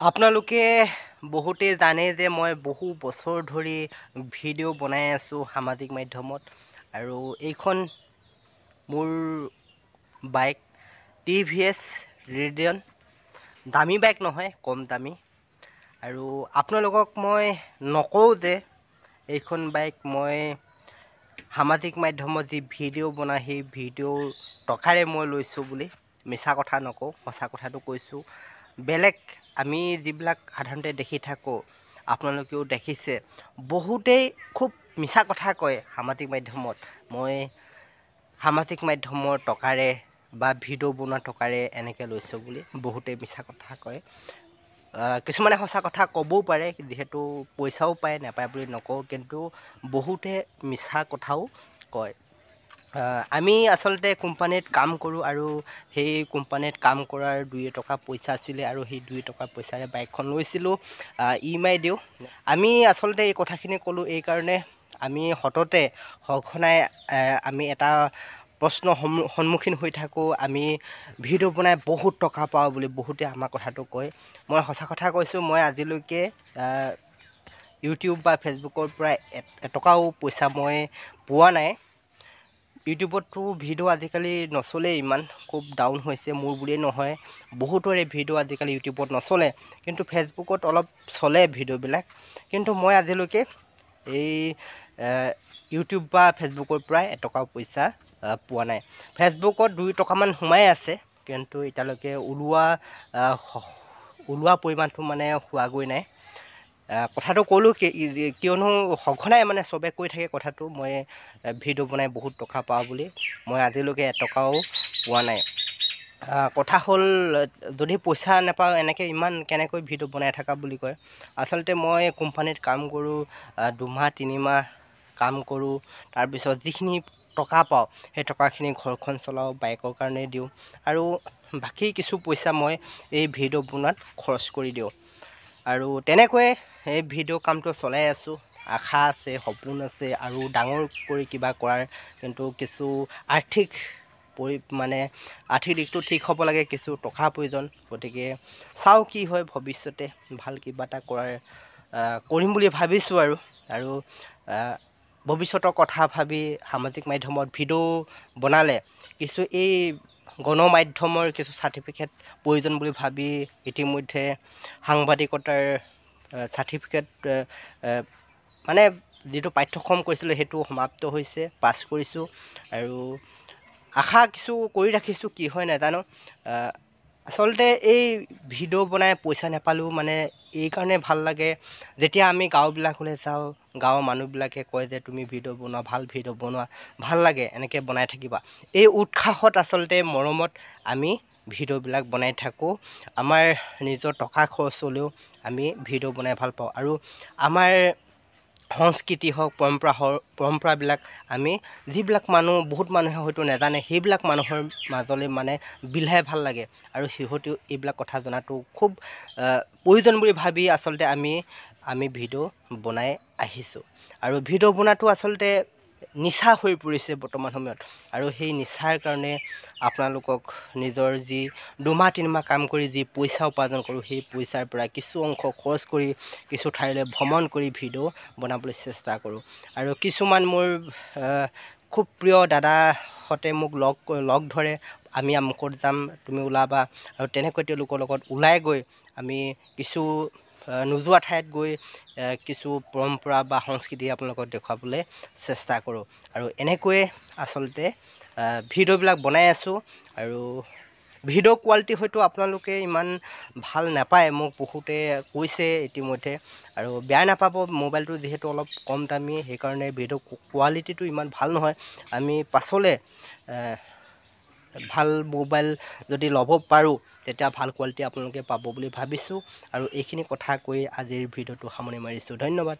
আপোনালোকে বহুতে জানে যে মই বহু বছৰ ধৰি ভিডিঅ' বনাই আছোঁ সামাজিক মাধ্যমত আৰু এইখন মোৰ বাইক TVS ৰেডিয়ন দামী বাইক নহয় কম দামী আৰু আপোনালোকক মই নকওঁ যে এইখন বাইক মই সামাজিক মাধ্যমত যি ভিডিঅ' বনাই সেই ভিডিঅ'ৰ টকাৰে মই লৈছোঁ বুলি মিছা কথা নকওঁ সঁচা কথাটো কৈছোঁ বেলেগ আমি যিবিলাক সাধাৰণতে দেখি থাকোঁ আপোনালোকেও দেখিছে বহুতেই খুব মিছা কথা কয় সামাজিক মাধ্যমত মই সামাজিক মাধ্যমৰ টকাৰে বা ভিডিঅ' বনোৱা টকাৰে এনেকৈ লৈছোঁ বুলি বহুতেই মিছা কথা কয় কিছুমানে সঁচা কথা ক'বও পাৰে যিহেতু পইচাও পায় নাপায় বুলি নকওঁ কিন্তু বহুতে মিছা কথাও কয় আমি আচলতে কোম্পানীত কাম কৰোঁ আৰু সেই কোম্পানীত কাম কৰাৰ 2 টকা পইচা আছিলে আৰু সেই 2 টকা পইচাৰে বাইকখন লৈছিলোঁ EMI দিওঁ আমি আচলতে এই কথাখিনি ক'লোঁ এই কাৰণে আমি সততে সঘনাই আমি এটা প্ৰশ্ন সন্মুখীন হৈ থাকোঁ আমি ভিডিঅ' বনাই বহুত টকা পাওঁ বুলি বহুতে আমাৰ কথাটো কয় মই সঁচা কথা কৈছোঁ মই আজিলৈকে ইউটিউব বা ফেচবুকৰ পৰা এটকাও পইচা মই পোৱা নাই ইউটিউবতো ভিডিঅ' আজিকালি নচলেই ইমান খুব ডাউন হৈছে মোৰ বুলিয়ে নহয় বহুতৰে ভিডিঅ' আজিকালি ইউটিউবত নচলে কিন্তু ফেচবুকত অলপ চলে ভিডিঅ'বিলাক কিন্তু মই আজিলৈকে এই ইউটিউব বা ফেচবুকৰ পৰা এটকাও পইচা পোৱা নাই ফেচবুকত 2 টকামান সোমাই আছে কিন্তু এতিয়ালৈকে ওলোৱা পৰিমাণটো মানে হোৱাগৈ নাই কথাটো ক'লোঁ কিয়নো সঘনাই মানে চবে কৈ থাকে কথাটো মই ভিডিঅ' বনাই বহুত টকা পাওঁ বুলি মই আজিলৈকে এটকাও পোৱা নাই কথা হ'ল যদি পইচা নাপাওঁ এনেকৈ ইমান কেনেকৈ ভিডিঅ' বনাই থাকা বুলি কয় আচলতে মই কোম্পানীত কাম কৰোঁ 2 মাহ 3 মাহ কাম কৰোঁ তাৰপিছত যিখিনি টকা পাওঁ সেই টকাখিনি ঘৰখন চলাওঁ বাইকৰ কাৰণে দিওঁ আৰু বাকী কিছু পইচা মই এই ভিডিঅ' বনোৱাত খৰচ কৰি দিওঁ আৰু তেনেকৈয়ে এই ভিডিঅ' কামটো চলাই আছোঁ আশা আছে সপোন আছে আৰু ডাঙৰ কৰি কিবা কৰাৰ কিন্তু কিছু আৰ্থিক দিশটো ঠিক হ'ব লাগে কিছু টকা প্ৰয়োজন গতিকে চাওঁ কি হয় ভৱিষ্যতে ভাল কিবা এটা কৰিম বুলি ভাবিছোঁ আৰু ভৱিষ্যতৰ কথা ভাবি সামাজিক মাধ্যমত ভিডিঅ' বনালে কিছু এই গণমাধ্যমৰ কিছু চাৰ্টিফিকেট প্ৰয়োজন বুলি ভাবি ইতিমধ্যে সাংবাদিকতাৰ চাৰ্টিফিকেট মানে যিটো পাঠ্যক্ৰম কৰিছিলোঁ সেইটো সমাপ্ত হৈছে পাছ কৰিছোঁ আৰু আশা কিছু কৰি ৰাখিছোঁ কি হয় নাজানো আচলতে এই ভিডিঅ' বনাই পইচা নাপালেও মানে এই কাৰণে ভাল লাগে যেতিয়া আমি গাঁওবিলাকলৈ যাওঁ গাঁৱৰ মানুহবিলাকে কয় যে তুমি ভিডিঅ' বনোৱা ভাল ভিডিঅ' বনোৱা ভাল লাগে এনেকৈ বনাই থাকিবা এই উৎসাহত আচলতে মৰমত আমি ভিডিঅ'বিলাক বনাই থাকোঁ আমাৰ নিজৰ টকা খৰচ হ'লেও আমি ভিডিঅ' বনাই ভাল পাওঁ আৰু আমাৰ সংস্কৃতি হওক পৰম্পৰাবিলাক আমি যিবিলাক বহুত মানুহে হয়তো নাজানে সেইবিলাক মানুহৰ মাজলৈ মানে বিলাই ভাল লাগে আৰু সিহঁতেও এইবিলাক কথা জনাটো খুব প্ৰয়োজন বুলি ভাবি আচলতে আমি ভিডিঅ' বনাই আহিছোঁ আৰু ভিডিঅ' বনোৱাটো আচলতে নিচা হৈ পৰিছে বৰ্তমান সময়ত আৰু সেই নিচাৰ কাৰণে আপোনালোকক নিজৰ যি 2 মাহ 3 মাহ কাম কৰি যি পইচা উপাৰ্জন কৰোঁ সেই পইচাৰ পৰা কিছু অংশ খৰচ কৰি কিছু ঠাইলৈ ভ্ৰমণ কৰি ভিডিঅ' বনাবলৈ চেষ্টা কৰোঁ আৰু কিছুমান মোৰ খুব প্ৰিয় দাদাহঁতে মোক লগ ধৰে আমি আমুকত যাম তুমি ওলাবা আৰু তেনেকৈ তেওঁলোকৰ লগত ওলাই গৈ আমি কিছু নোযোৱা ঠাইত গৈ কিছু পৰম্পৰা বা সংস্কৃতি আপোনালোকক দেখুৱাবলৈ চেষ্টা কৰোঁ আৰু এনেকৈয়ে আচলতে ভিডিঅ'বিলাক বনাই আছোঁ আৰু ভিডিঅ' কোৱালিটি হয়তো আপোনালোকে ইমান ভাল নাপায় মোক বহুতে কৈছে ইতিমধ্যে আৰু বেয়া নাপাব মোবাইলটো যিহেতু অলপ কম দামী সেইকাৰণে ভিডিঅ' কোৱালিটিটো ইমান ভাল নহয় আমি পাছলৈ ভাল মোবাইল যদি ল'ব পাৰোঁ তেতিয়া ভাল কোৱালিটি আপোনালোকে পাব বুলি ভাবিছোঁ আৰু এইখিনি কথা কৈ আজিৰ ভিডিঅ'টো সামৰণি মাৰিছোঁ ধন্যবাদ